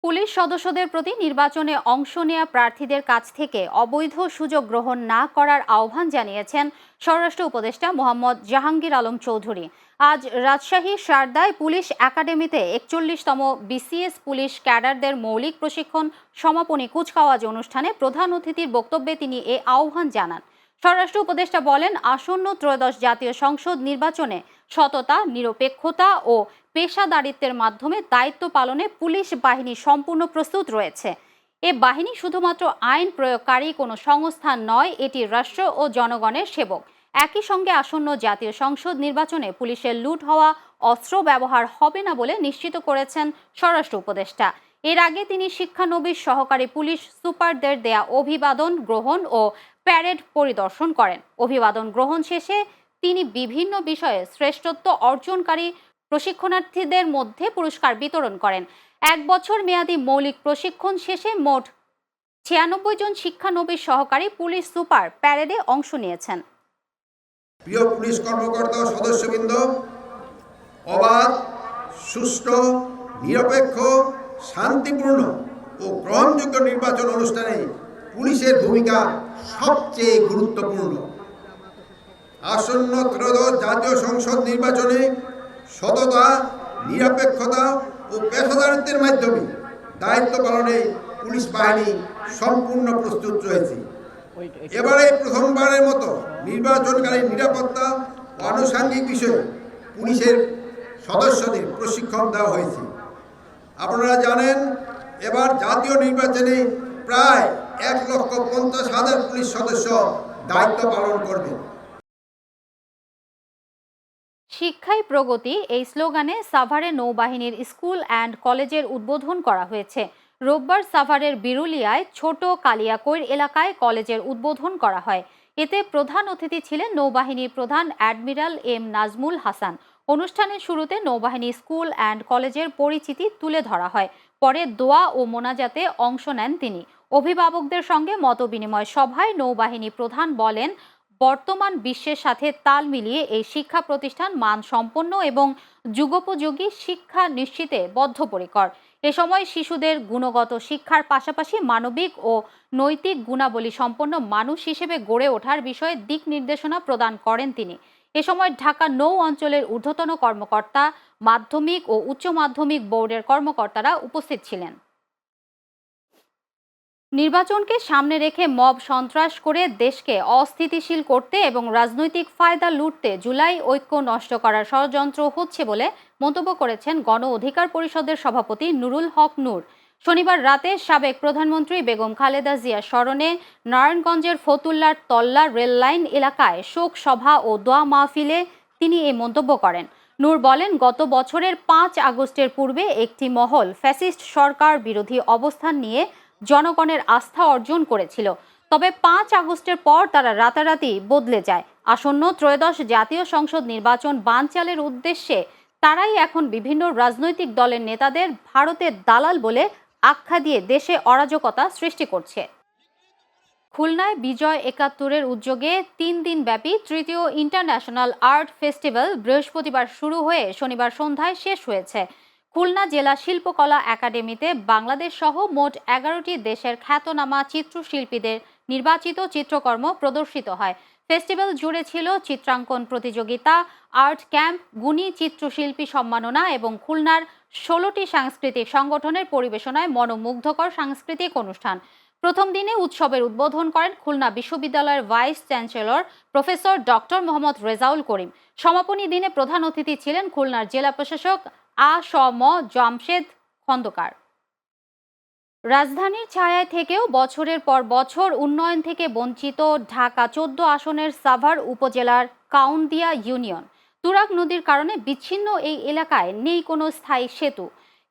Police সদস্যদের প্রতি নির্বাচনে অংশ নেয়া প্রার্থীদের কাছ থেকে অবৈধ সুযোগ গ্রহণ না করার আহ্বান জানিয়েছেন স্বরাষ্ট্র উপদেষ্টা মোহাম্মদ জাহাঙ্গীর আলম চৌধুরী। আজ রাজশাহী সারদায় পুলিশ একাডেমিতে ৪১তম বিসিএস পুলিশ ক্যাডারদের মৌলিক প্রশিক্ষণ সমাপনী কুচকাওয়াজ অনুষ্ঠানে প্রধান অতিথির বক্তব্যে তিনি এ আহ্বান জানান। স্বরাষ্ট্র উপদেষ্টা বলেন, আসন্ন ত্রয়োদশ জাতীয় সংসদ নির্বাচনে সততা, নিরপেক্ষতা ও পেশাদারিত্বের মাধ্যমে দায়িত্ব পালনে পুলিশ বাহিনী সম্পূর্ণ প্রস্তুত রয়েছে। এ বাহিনী শুধুমাত্র আইন প্রয়োগকারী কোনো সংস্থা নয়, এটি রাষ্ট্র ও জনগণের সেবক। একই সঙ্গে আসন্ন জাতীয় সংসদ নির্বাচনে পুলিশের লুট হওয়া অস্ত্র ব্যবহার হবে না বলে নিশ্চিত করেছেন স্বরাষ্ট্র উপদেষ্টা। এর আগে তিনি শিক্ষানবিশ সহকারী পুলিশ সুপারদের দেয়া অভিবাদন গ্রহণ ও প্যারেড পরিদর্শন করেন। অভিবাদন গ্রহণ শেষে তিনি বিভিন্ন বিষয়ে শ্রেষ্ঠত্ব অর্জনকারী প্রশিক্ষণার্থীদের মধ্যে পুরস্কার বিতরণ করেন। ১ বছর মেয়াদী মৌলিক প্রশিক্ষণ শেষে মোট ৯৬ জন শিক্ষানবিশ সহকারী পুলিশ সুপার প্যারেডে অংশ নিয়েছেন। প্রিয় পুলিশ কর্মকর্তা ও সদস্যবৃন্দ, অবাধ, সুষ্ঠু, নিরপেক্ষ, শান্তিপূর্ণ ও গ্রহণযোগ্য নির্বাচন অনুষ্ঠানে পুলিশের ভূমিকা সবচেয়ে গুরুত্বপূর্ণ। আসন্ন ত্রয়োদশ জাতীয় সংসদ নির্বাচনে সততা, নিরপেক্ষতা ও পেশাদারিত্বের মাধ্যমে দায়িত্ব পালনে পুলিশ বাহিনী সম্পূর্ণ প্রস্তুত রয়েছে। এবারে প্রথমবারের মতো নির্বাচনকালীন নিরাপত্তা ও আনুষঙ্গিক বিষয়ে পুলিশের সদস্যদের প্রশিক্ষণ দেওয়া হয়েছে। আপনারা জানেন, এবার জাতীয় নির্বাচনে প্রায় ১,৫০,০০০ পুলিশ সদস্য দায়িত্ব পালন করবেন। শিক্ষাই প্রগতি এই স্লোগানে সাভারে নৌবাহিনীর স্কুল অ্যান্ড কলেজের উদ্বোধন করা হয়েছে। রোববার সাভারের বিরুলিয়ায় ছোট কালিয়াকৈর এলাকায় কলেজের উদ্বোধন করা হয়। এতে প্রধান অতিথি ছিলেন নৌবাহিনীর প্রধান অ্যাডমিরাল এম নাজমুল হাসান। অনুষ্ঠানের শুরুতে নৌবাহিনী স্কুল অ্যান্ড কলেজের পরিচিতি তুলে ধরা হয়। পরে দোয়া ও মোনাজাতে অংশ নেন তিনি। অভিভাবকদের সঙ্গে মতবিনিময় সভায় নৌবাহিনী প্রধান বলেন, বর্তমান বিশ্বের সাথে তাল মিলিয়ে এই শিক্ষা প্রতিষ্ঠান মানসম্পন্ন এবং যুগোপযোগী শিক্ষা নিশ্চিতে বদ্ধপরিকর। এ সময় শিশুদের গুণগত শিক্ষার পাশাপাশি মানবিক ও নৈতিক গুণাবলী সম্পন্ন মানুষ হিসেবে গড়ে ওঠার বিষয়ে দিক নির্দেশনা প্রদান করেন তিনি। এ সময় ঢাকা নৌ অঞ্চলের ঊর্ধ্বতন কর্মকর্তা, মাধ্যমিক ও উচ্চ মাধ্যমিক বোর্ডের কর্মকর্তারা উপস্থিত ছিলেন। নির্বাচনকে সামনে রেখে মব সন্ত্রাস করে দেশকে অস্থিতিশীল করতে এবং রাজনৈতিক ফায়দা লুটতে জুলাই ঐক্য নষ্ট করার ষড়যন্ত্র হচ্ছে বলে মন্তব্য করেছেন গণ অধিকার পরিষদের সভাপতি নুরুল হক নূর। শনিবার রাতে সাবেক প্রধানমন্ত্রী বেগম খালেদা জিয়ার স্মরণে নারায়ণগঞ্জের ফতুল্লার তল্লা রেললাইন এলাকায় শোক সভা ও দোয়া মাহফিলে তিনি এই মন্তব্য করেন। নূর বলেন, গত বছরের ৫ আগস্টের পূর্বে একটি মহল ফ্যাসিস্ট সরকার বিরোধী অবস্থান নিয়ে জনগণের আস্থা অর্জন করেছিল। তবে ৫ আগস্টের পর তারা রাতারাতি বদলে যায়। আসন্ন ত্রয়োদশ জাতীয় সংসদ নির্বাচন বানচালের উদ্দেশ্যে তারাই এখন বিভিন্ন রাজনৈতিক দলের নেতাদের ভারতের দালাল বলে আখ্যা দিয়ে দেশে অরাজকতা সৃষ্টি করছে। খুলনায় বিজয় ৭১-এর উদ্যোগে ৩ দিনব্যাপী তৃতীয় ইন্টারন্যাশনাল আর্ট ফেস্টিভ্যাল বৃহস্পতিবার শুরু হয়ে শনিবার সন্ধ্যায় শেষ হয়েছে। খুলনা জেলা শিল্পকলা একাডেমিতে বাংলাদেশ সহ মোট ১১টি দেশের খ্যাতনামা চিত্রশিল্পীদের নির্বাচিত চিত্রকর্ম প্রদর্শিত হয়। ফেস্টিভ্যাল জুড়ে ছিল চিত্রাঙ্কন প্রতিযোগিতা, আর্ট ক্যাম্প, গুণী চিত্রশিল্পী সম্মাননা এবং খুলনার ১৬টি সাংস্কৃতিক সংগঠনের পরিবেশনায় মনোমুগ্ধকর সাংস্কৃতিক অনুষ্ঠান। প্রথম দিনে উৎসবের উদ্বোধন করেন খুলনা বিশ্ববিদ্যালয়ের vice chancellor professor doctor Mohammad Rezaul Karim. সমাপনী দিনে প্রধান অতিথি ছিলেন খুলনার জেলা প্রশাসক আ.স.ম. জামশেদ খন্দকার। রাজধানীর ছায়ায় থেকেও বছরের পর বছর উন্নয়ন থেকে বঞ্চিত ঢাকা ১৪ আসনের সাভার উপজেলার কাউন্দিয়া ইউনিয়ন। তুরাগ নদীর কারণে বিচ্ছিন্ন এই এলাকায় নেই কোনো স্থায়ী সেতু।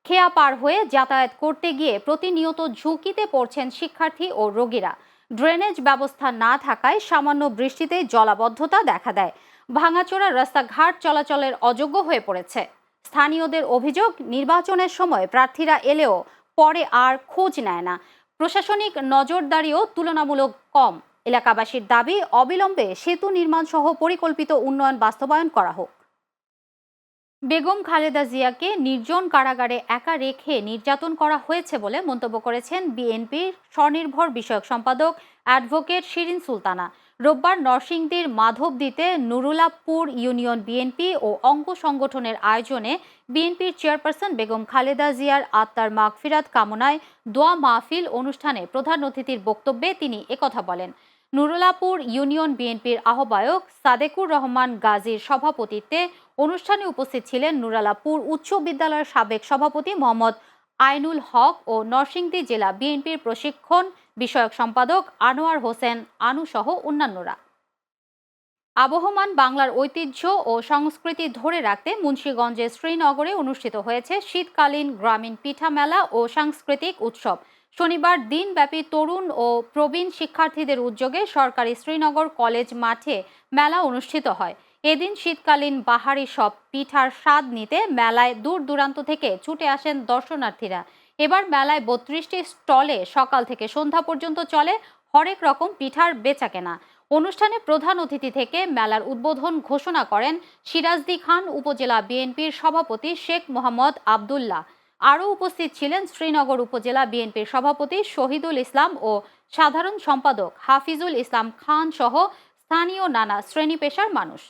খেয়া পার হয়ে যাতায়াত করতে গিয়ে প্রতিনিয়ত ঝুঁকিতে পড়ছেন শিক্ষার্থী ও রোগীরা। ড্রেনেজ ব্যবস্থা না থাকায় সামান্য বৃষ্টিতেই জলাবদ্ধতা দেখা দেয়। ভাঙাচোরা রাস্তাঘাট চলাচলের অযোগ্য হয়ে পড়েছে। স্থানীয়দের অভিযোগ, নির্বাচনের সময় প্রার্থীরা এলেও পরে আর খোঁজ নেয় না। প্রশাসনিক নজরদারিও তুলনামূলক কম। এলাকাবাসীর দাবি, অবিলম্বে সেতু নির্মাণ সহ পরিকল্পিত উন্নয়ন বাস্তবায়ন করা হোক। বেগম খালেদা জিয়াকে নির্জন কারাগারে একা রেখে নির্যাতন করা হয়েছে বলে মন্তব্য করেছেন বিএনপির স্বনির্ভর বিষয়ক সম্পাদক অ্যাডভোকেট শিরিন সুলতানা। রোববার নরসিংদীর মাধবদীতে নুরুলাপুর ইউনিয়ন বিএনপি ও অঙ্গ সংগঠনের আয়োজনে বিএনপির চেয়ারপারসন বেগম খালেদা জিয়ার আত্মার মাগফিরাত কামনায় দোয়া মাহফিল অনুষ্ঠানে প্রধান অতিথির বক্তব্যে তিনি একথা বলেন। নুরুলাপুর ইউনিয়ন বিএনপির আহ্বায়ক সাদেকুর রহমান গাজীর সভাপতিত্বে অনুষ্ঠানে উপস্থিত ছিলেন নুরুলাপুর উচ্চ বিদ্যালয়ের সাবেক সভাপতি মোহাম্মদ আইনুল হক ও নরসিংদী জেলা বিএনপির প্রশিক্ষণ বিষয়ক সম্পাদক আনোয়ার হোসেন আনু সহ অন্যান্যরা। আবহমান বাংলার ঐতিহ্য ও সংস্কৃতি ধরে রাখতে মুন্সিগঞ্জের শ্রীনগরে অনুষ্ঠিত হয়েছে শীতকালীন গ্রামীণ পিঠা মেলা ও সাংস্কৃতিক উৎসব। শনিবার দিনব্যাপী তরুণ ও প্রবীণ শিক্ষার্থীদের উদ্যোগে সরকারি শ্রীনগর কলেজ মাঠে মেলা অনুষ্ঠিত হয়। এদিন শীতকালীন বাহারি সব পিঠার স্বাদ নিতে মেলায় দূর দূরান্ত থেকে ছুটে আসেন দর্শনার্থীরা। এবার মেলায় ৩২টি স্টলে সকাল থেকে সন্ধ্যা পর্যন্ত চলে হরেক রকম পিঠার বেচাকেনা। অনুষ্ঠানে প্রধান অতিথি থেকে মেলার উদ্বোধন ঘোষণা করেন সিরাজদি খান উপজেলা বিএনপির সভাপতি শেখ মোহাম্মদ আবদুল্লাহ। আরও উপস্থিত ছিলেন শ্রীনগর উপজেলা বিএনপির সভাপতি শহীদুল ইসলাম ও সাধারণ সম্পাদক হাফিজুল ইসলাম খান সহ স্থানীয় নানা শ্রেণী পেশার মানুষ।